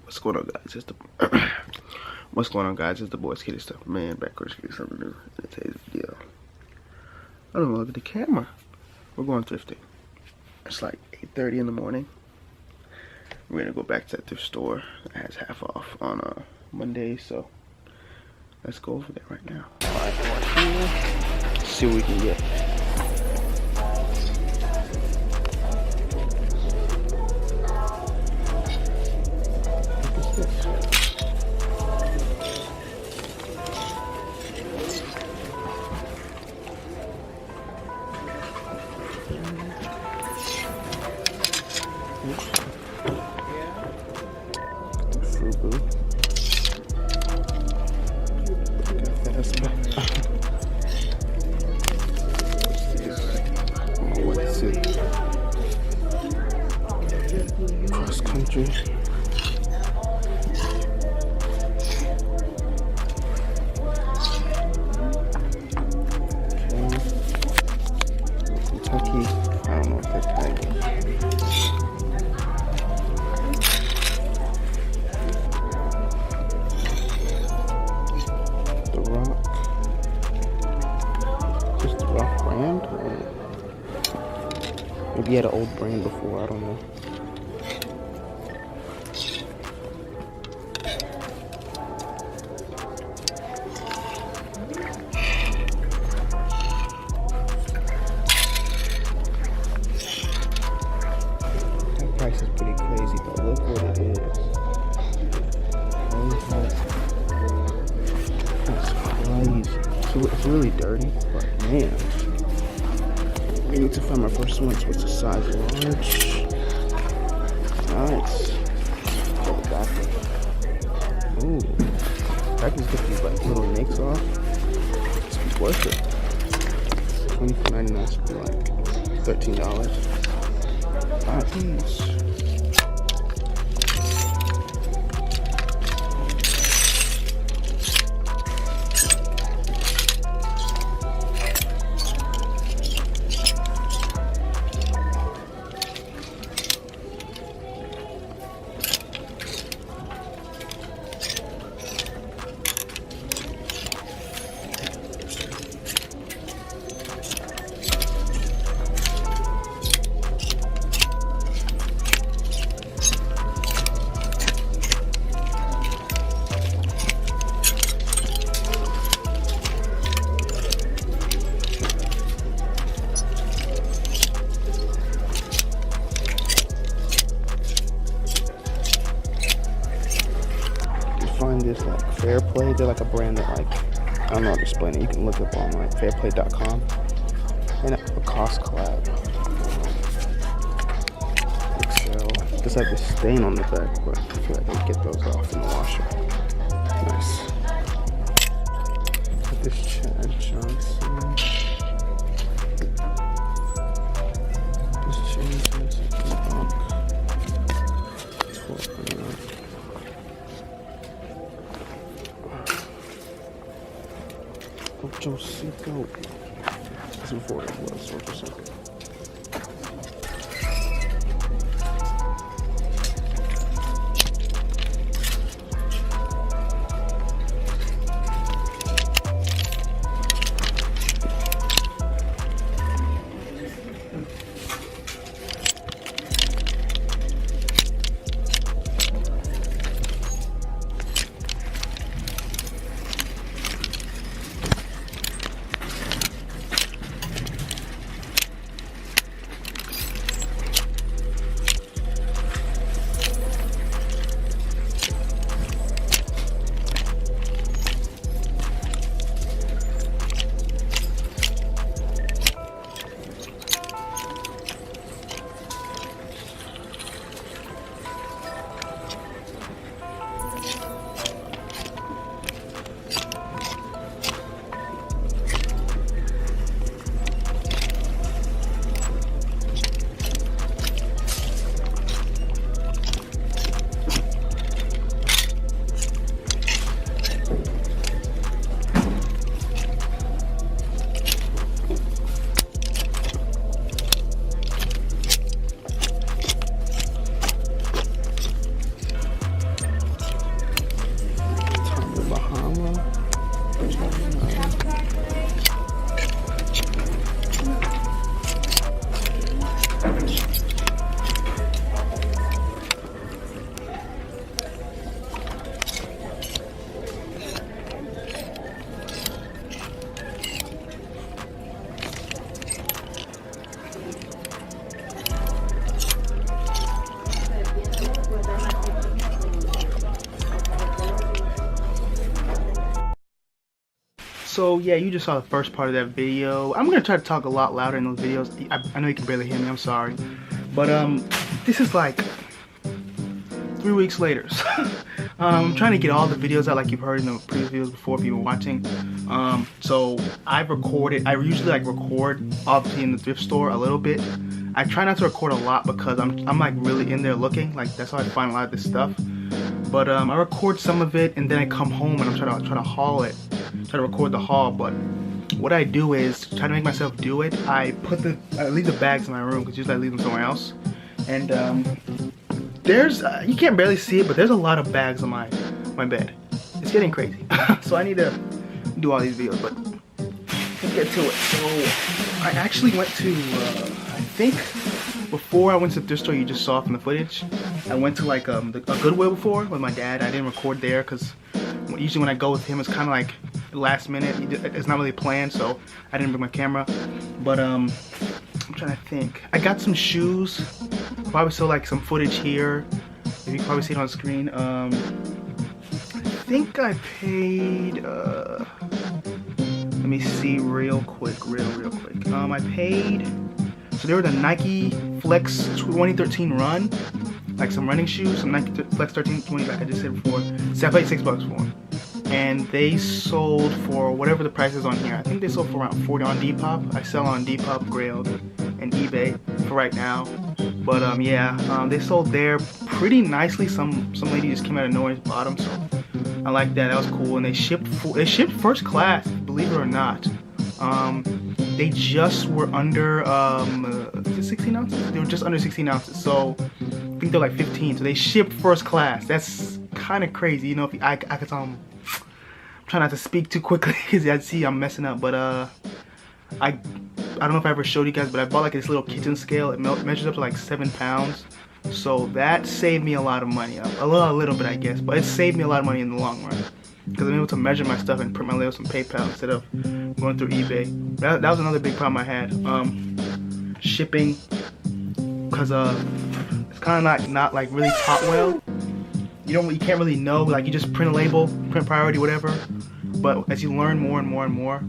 What's going on, guys? It's the what's going on, guys? It's the boys, Kitty Stuff, man. Back with something new in today's video. I don't know, look at the camera. We're going thrifting. It's like 8:30 in the morning. We're gonna go back to that thrift store that has half off on Monday, so let's go over there right now. Alright, let's see what we can get. Cross country. Kentucky. I don't know what they're tagging. The Rock. Just the Rock brand? Or maybe he had an old brand before, I don't know. Price is pretty crazy, but look what it is. That's crazy. It's really dirty, but man. I need to find my first one, so it's a size large. Nice. Oh, got it. Ooh. I can get these like little nicks off. It's worth it. $24.99 for like $13. Buy these. Find this like Fair Play. They're like a brand that like, I don't know how to explain it. You can look up on like fairplay.com and a cost collab. So just have this stain on the back, but I feel like I can get those off in the washer. Nice. Got this Chad Johnson. This James Johnson. Josico. That's before it was Josico. So yeah, you just saw the first part of that video. I'm gonna try to talk a lot louder in those videos. I know you can barely hear me, I'm sorry. But this is like 3 weeks later. I'm trying to get all the videos out like you've heard in the previous videos before if you've been watching. So I've recorded, I usually like record obviously in the thrift store a little bit. I try not to record a lot because I'm like really in there looking, like that's how I find a lot of this stuff. But I record some of it and then I come home and I'm trying to haul it, try to record the haul. But what I do is try to make myself do it. I leave the bags in my room because usually I leave them somewhere else. And there's you can't barely see it, but there's a lot of bags on my bed. It's getting crazy. So I need to do all these videos, but let's get to it. So I actually went to I think before I went to the thrift store, you just saw from the footage, I went to like a Goodwill before with my dad. I didn't record there because usually when I go with him it's kind of like last minute. It's not really planned, so I didn't bring my camera. But I'm trying to think. I got some shoes. Probably still like some footage here. If you can probably see it on the screen. I think I paid. Let me see real quick. I paid. So they were the Nike Flex 2013 Run, like some running shoes, some Nike Flex 1320, like I just said before. So I paid $6 for them. And they sold for whatever the price is on here. I think they sold for around 40 on Depop. I sell on Depop, Grailed, and eBay for right now. But yeah, they sold there pretty nicely. Some lady just came out of nowhere and bought them, so I like that. That was cool. And they shipped first class, believe it or not. They just were under 16 ounces. They were just under 16 ounces. So I think they're like 15. So they shipped first class. That's kind of crazy, you know. If I could tell them. Try not to speak too quickly because I see I'm messing up, but I don't know if I ever showed you guys, but I bought like this little kitchen scale. It measures up to like 7 pounds, so that saved me a lot of money. A little bit, I guess, but it saved me a lot of money in the long run because I'm able to measure my stuff and print my labels on PayPal instead of going through eBay. That was another big problem I had. Shipping, because it's kind of not like really taught well. You can't really know, like you just print a label, print priority, whatever. But as you learn more and more and more,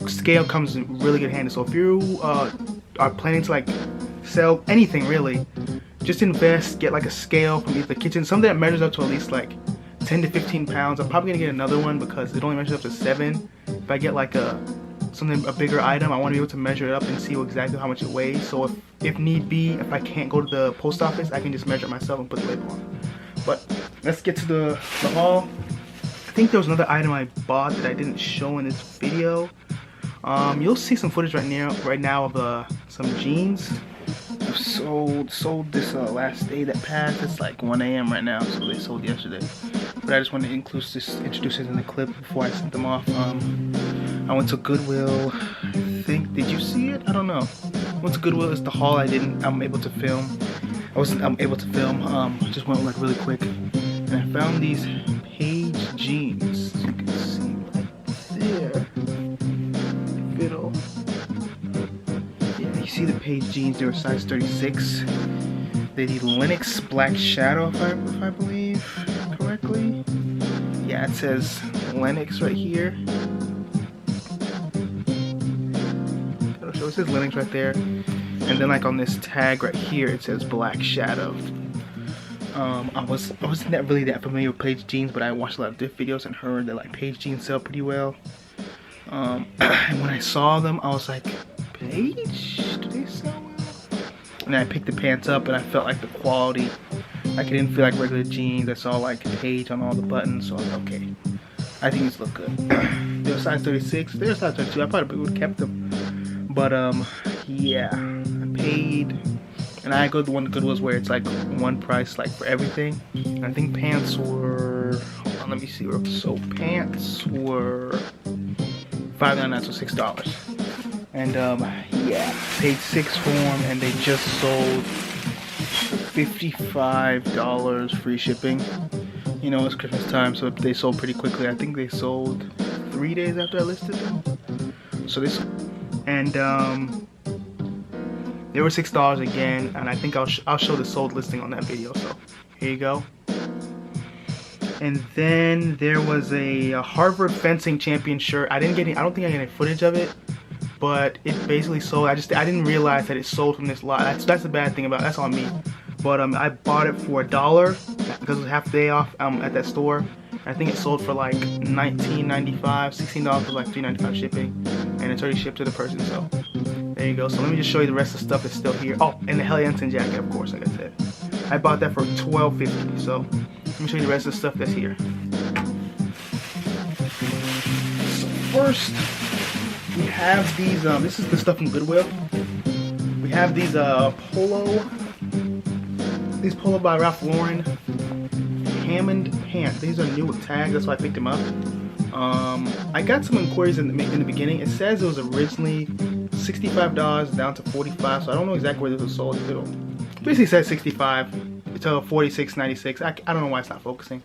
scale comes in really good handy. So if you are planning to like sell anything really, just invest, get like a scale from the kitchen, something that measures up to at least like 10 to 15 pounds. I'm probably gonna get another one because it only measures up to 7. If I get like a bigger item, I want to be able to measure it up and see exactly how much it weighs. So if need be, if I can't go to the post office, I can just measure it myself and put the label on. But let's get to the haul. I think there was another item I bought that I didn't show in this video. You'll see some footage right now of some jeans. I've sold this last day that passed. It's like 1 AM right now, so they sold yesterday. But I just wanted to introduce this in the clip before I sent them off. I went to Goodwill. I think, did you see it? I don't know. I went to Goodwill. It's the haul I'm able to film. I wasn't able to film. I just went like really quick, and I found these Paige jeans. As you can see right there. Fiddle. Yeah, you see the Paige jeans. They were size 36. They're the Lynx Black Shadow, if I believe correctly. Yeah, it says Lynx right here. So it says Lynx right there. And then like on this tag right here, it says Black Shadow. I wasn't really that familiar with Paige jeans, but I watched a lot of Thrift videos and heard that like Paige jeans sell pretty well. And when I saw them, I was like, Paige? Do they sell well? And then I picked the pants up and I felt like the quality, like it didn't feel like regular jeans. I saw like Paige on all the buttons, so I was like, okay, I think these look good. They're size 36. They're size 32. I probably would have kept them. But yeah, I paid, and I go to the one Goodwill's where it's like one price like for everything. And I think pants were, hold on, let me see. So pants were $5.99, so $6. And yeah, paid $6 for them, and they just sold $55 free shipping. You know, it's Christmas time, so they sold pretty quickly. I think they sold 3 days after I listed them. So this, and they were $6 again, and I think I'll show the sold listing on that video. So here you go. And then there was a Harvard fencing champion shirt. I don't think I got any footage of it, but it basically sold. I didn't realize that it sold from this lot. That's the bad thing about it. That's on me. But I bought it for $1 because it was half a day off at that store. I think it sold for like $19.95, $16 for like $3.95 shipping, and it's already shipped to the person. So there you go. So let me just show you the rest of the stuff that's still here. Oh, and the Helly Hansen jacket, of course, like I said. I bought that for $12.50. So let me show you the rest of the stuff that's here. So first, we have these. This is the stuff from Goodwill. We have these polo by Ralph Lauren Hammond pants. These are new with tags. That's why I picked them up. I got some inquiries in the beginning. It says it was originally $65 down to $45, so I don't know exactly where this was sold. It basically says $65 to $46.96. I don't know why it's not focusing,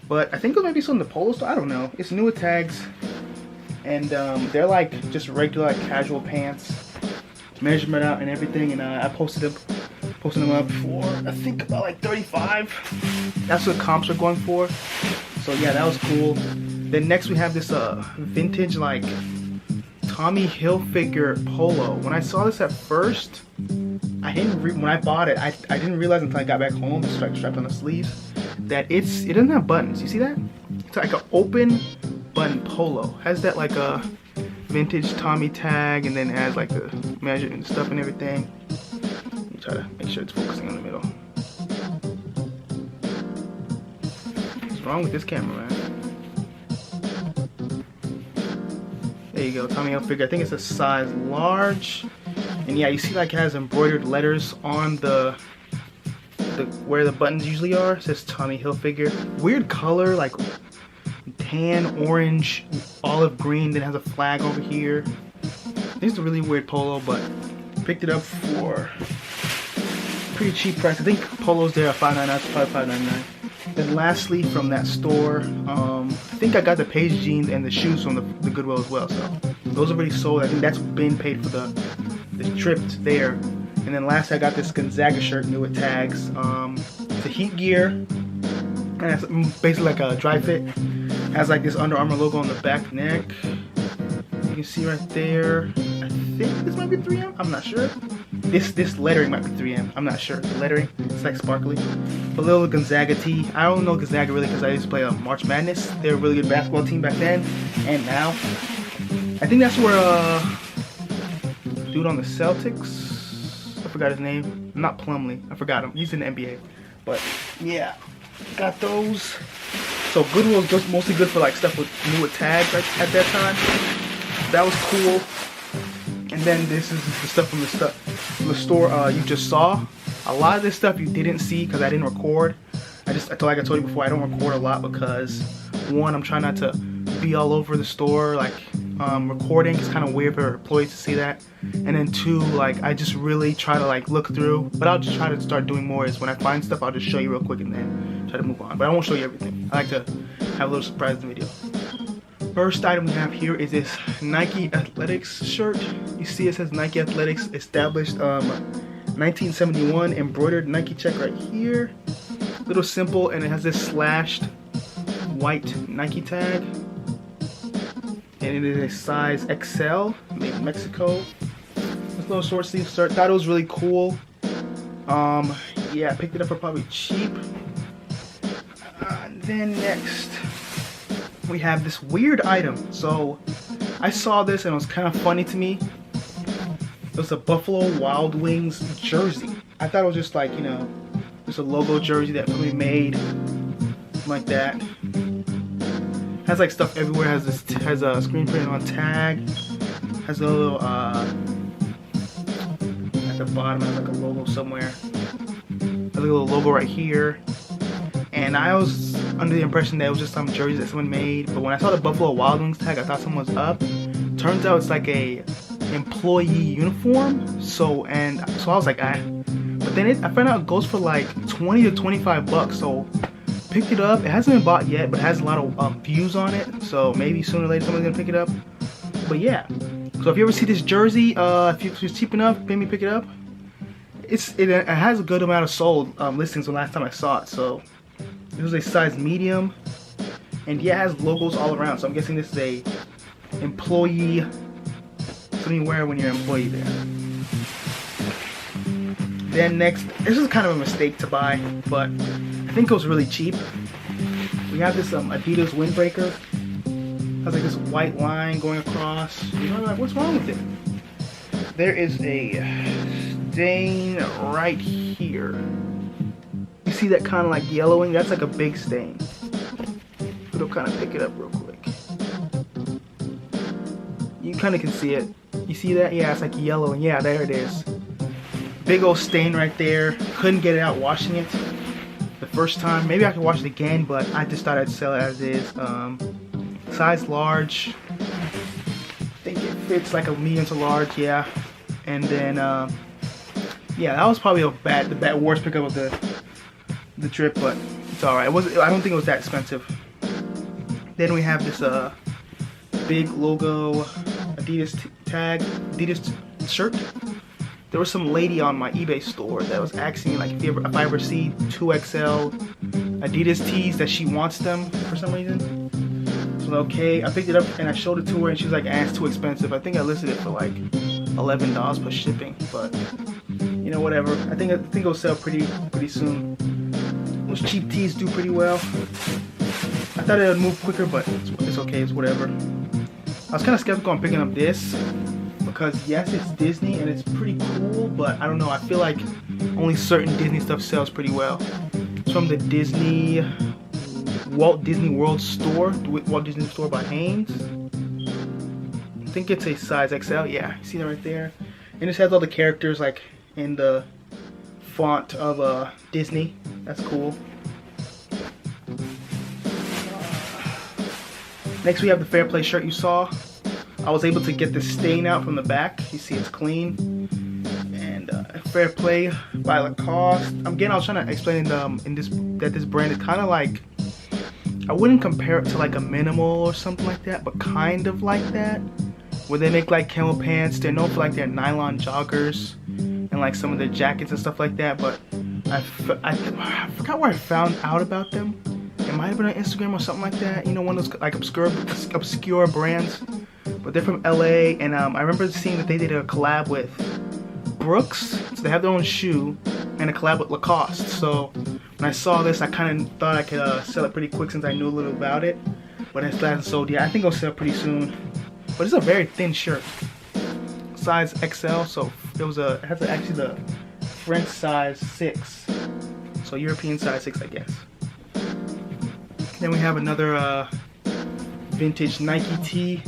but I think it might be sold in the polo store. I don't know. It's new with tags, and they're like just regular like casual pants, measurement out and everything. And I posted them up for I think about like $35. That's what comps are going for. So yeah, that was cool. Then next we have this vintage like Tommy Hilfiger polo. When I saw this at first, when I bought it, I didn't realize until I got back home, it's strapped on the sleeve, that it doesn't have buttons. You see that? It's like an open button polo. Has that like a vintage Tommy tag, and then it has like the measure and stuff and everything. Let me try to make sure it's focusing on the middle. What's wrong with this camera, man? There you go, Tommy Hilfiger. I think it's a size large. And yeah, you see like it has embroidered letters on the where the buttons usually are. It says Tommy Hilfiger. Weird color, like tan, orange, olive green, then it has a flag over here. This is a really weird polo, but picked it up for pretty cheap price. I think polos there are $5.99 to $5.99. Then lastly, from that store, I think I got the Paige jeans and the shoes from the Goodwill as well. So those are already sold. I think that's been paid for the trip there. And then last I got this Gonzaga shirt, new with tags. It's a heat gear, and it's basically like a dry fit. Has like this Under Armour logo on the back neck. You can see right there. I think this might be 3M. I'm not sure. This lettering might be 3M. I'm not sure. The lettering, it's like sparkly. A little Gonzaga tee. I don't know Gonzaga really because I used to play March Madness. They were a really good basketball team back then and now. I think that's where dude on the Celtics, I forgot his name. Not Plumlee. I forgot him. He's in the NBA. But yeah, got those. So Goodwill was just mostly good for like stuff with new with tags right at that time. That was cool. And then this is the stuff from the store you just saw. A lot of this stuff you didn't see because I didn't record. Like I told you before, I don't record a lot because one, I'm trying not to be all over the store like recording. It's kind of weird for employees to see that. And then two, like I just really try to like look through. But I'll just try to start doing more is when I find stuff, I'll just show you real quick and then try to move on. But I won't show you everything. I like to have a little surprise in the video. First item we have here is this Nike Athletics shirt. You see it says Nike Athletics, established 1971, embroidered Nike check right here. Little simple, and it has this slashed white Nike tag. And it is a size XL, made in Mexico. This little short sleeve shirt, thought it was really cool. Yeah, I picked it up for probably cheap. Then next, we have this weird item. So I saw this and it was kind of funny to me. It was a Buffalo Wild Wings jersey. I thought it was just like, you know, just a logo jersey that we made like that. Has like stuff everywhere. Has a screen print on tag. Has a little at the bottom has like a logo somewhere. Has a little logo right here. And I was under the impression that it was just some jersey that someone made. But when I saw the Buffalo Wild Wings tag, I thought someone was up. Turns out it's like a employee uniform. So I was like, ah. But then I found out it goes for like 20 to 25 bucks. So picked it up. It hasn't been bought yet, but it has a lot of views on it. So maybe sooner or later someone's gonna pick it up. But yeah. So if you ever see this jersey, if it's cheap enough, maybe pick it up. It has a good amount of sold listings the last time I saw it. So This is a size medium, and yeah, it has logos all around. So I'm guessing this is a employee, something you wear when you're an employee there. Then next, this is kind of a mistake to buy, but I think it was really cheap. We have this Adidas windbreaker. It has like this white line going across. You're like, what's wrong with it? There is a stain right here. You see that kind of like yellowing? That's like a big stain. It'll kind of pick it up real quick. You kind of can see it. You see that? Yeah, it's like yellowing. Yeah, there it is. Big old stain right there. Couldn't get it out washing it the first time. Maybe I could wash it again, but I just thought I'd sell it as is. Size large. I think it fits like a medium to large, yeah. And then, yeah, that was probably the worst pickup of the trip, but it's alright. I don't think it was that expensive. Then we have this big logo Adidas tag, Adidas shirt. There was some lady on my eBay store that was asking me like if I ever see 2XL Adidas tees that she wants them for some reason. So okay, I picked it up and I showed it to her and she was like, it's too expensive. I think I listed it for like $11 plus shipping, but you know, whatever. I think it'll sell pretty soon. Those cheap tees do pretty well. I thought it would move quicker, but it's okay, it's whatever. I was kind of skeptical on picking up this because yes, it's Disney and it's pretty cool, but I don't know, I feel like only certain Disney stuff sells pretty well. It's from the Walt Disney World store, Walt Disney Store by Hansen. I think it's a size XL, yeah, you see that right there? And this has all the characters like in the font of Disney. That's cool. Next we have the Fair Play shirt you saw. I was able to get the stain out from the back. You see it's clean. And Fair Play by Lacoste. Again, I was trying to explain that this brand is kind of like, I wouldn't compare it to like a Minimal or something like that, but kind of like that. Where they make like camel pants. They're known for like their nylon joggers and like some of their jackets and stuff like that. But I forgot where I found out about them. It might have been on Instagram or something like that. You know, one of those like obscure brands. But they're from LA, and I remember seeing that they did a collab with Brooks. So they have their own shoe and a collab with Lacoste. So when I saw this, I kind of thought I could sell it pretty quick since I knew a little about it. But it hasn't sold yet. I think it'll sell pretty soon. But it's a very thin shirt, size XL. So it has actually the French size 6, so European size 6, I guess. Then we have another vintage Nike tee.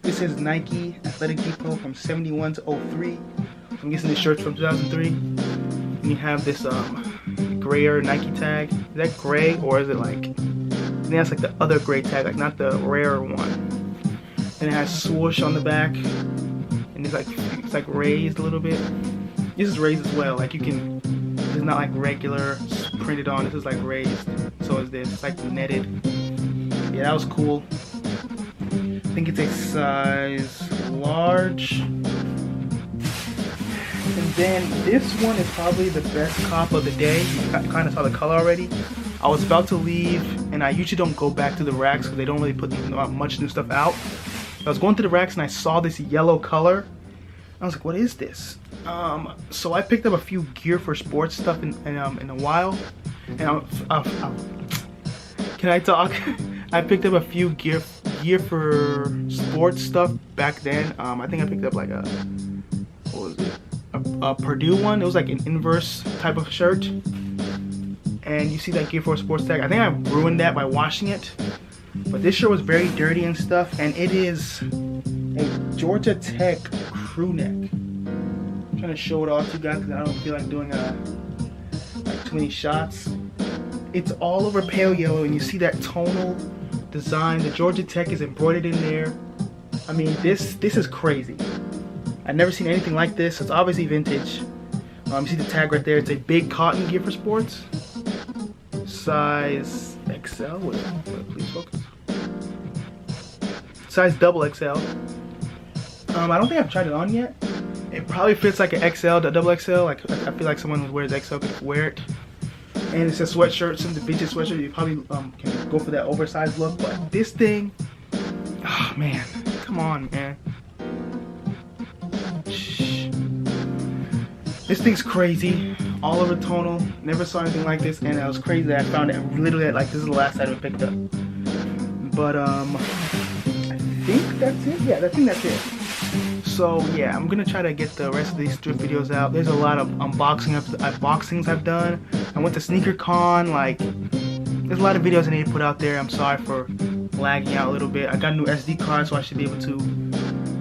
This is Nike Athletic Depot from 71 to 03. I'm guessing this shirt's from 2003. And you have this grayer Nike tag. Is that gray or is it like? I think that's like the other gray tag, like not the rare one. And it has swoosh on the back, and it's like raised a little bit. This is raised as well. Like you can, it's not like regular printed on. This is like raised. So is this. It's like netted. Yeah, that was cool. I think it's a size large. And then this one is probably the best cop of the day. You kind of saw the color already. I was about to leave, and I usually don't go back to the racks because they don't really put much new stuff out. I was going through the racks and I saw this yellow color. I was like, what is this? So I picked up a few gear for sports stuff in a while. And can I talk? I picked up a few gear for sports stuff back then. I think I picked up like a, what was it? A Purdue one. It was like an inverse type of shirt. And you see that gear for sports tag. I think I ruined that by washing it. But this shirt was very dirty and stuff, and it is a Georgia Tech crew neck. I'm trying to show it off to you guys because I don't feel like doing like too many shots. It's all over pale yellow, and you see that tonal design. The Georgia Tech is embroidered in there. I mean, this is crazy. I've never seen anything like this. It's obviously vintage. You see the tag right there. It's a big cotton gear for sports. Size XL. Please focus. Size double XL. I don't think I've tried it on yet. It probably fits like an XL to double XL. Like I feel like someone who wears XL could wear it. And it's a sweatshirt, some of the vintage sweatshirt. You probably can go for that oversized look, but this thing, oh man, come on, man. This thing's crazy, all over tonal. Never saw anything like this, and it was crazy that I found it literally at, like, this is the last item I picked up. But I think that's it. Yeah, I think that's it. So yeah, I'm gonna try to get the rest of these thrift videos out. There's a lot of unboxings I've done. I went to SneakerCon. Like, there's a lot of videos I need to put out there. I'm sorry for lagging out a little bit. I got a new SD card, so I should be able to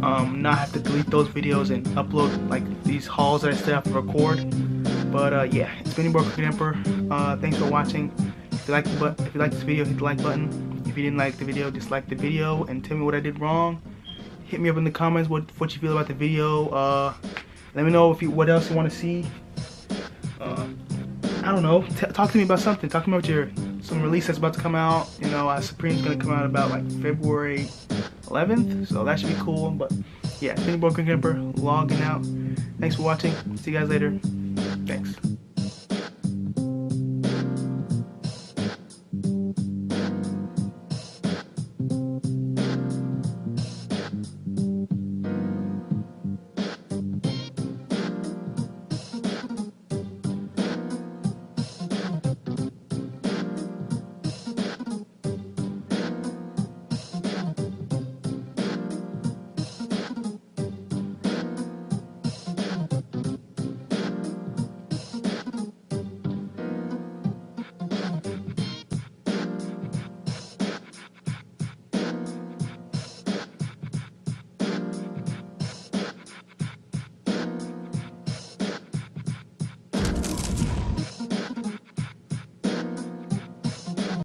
not have to delete those videos and upload like these hauls that I still have to record. But yeah, it's been your boy CrookedEmperor. Thanks for watching. If you like this video, hit the like button. If you didn't like the video, dislike the video and tell me what I did wrong. Hit me up in the comments what you feel about the video. Let me know what else you want to see. I don't know. Talk to me about something. Talk to me about some release that's about to come out. You know, Supreme's gonna come out about like February 11th, so that should be cool. But yeah, it's been your boy CrookedEmperor logging out. Thanks for watching. See you guys later. Thanks.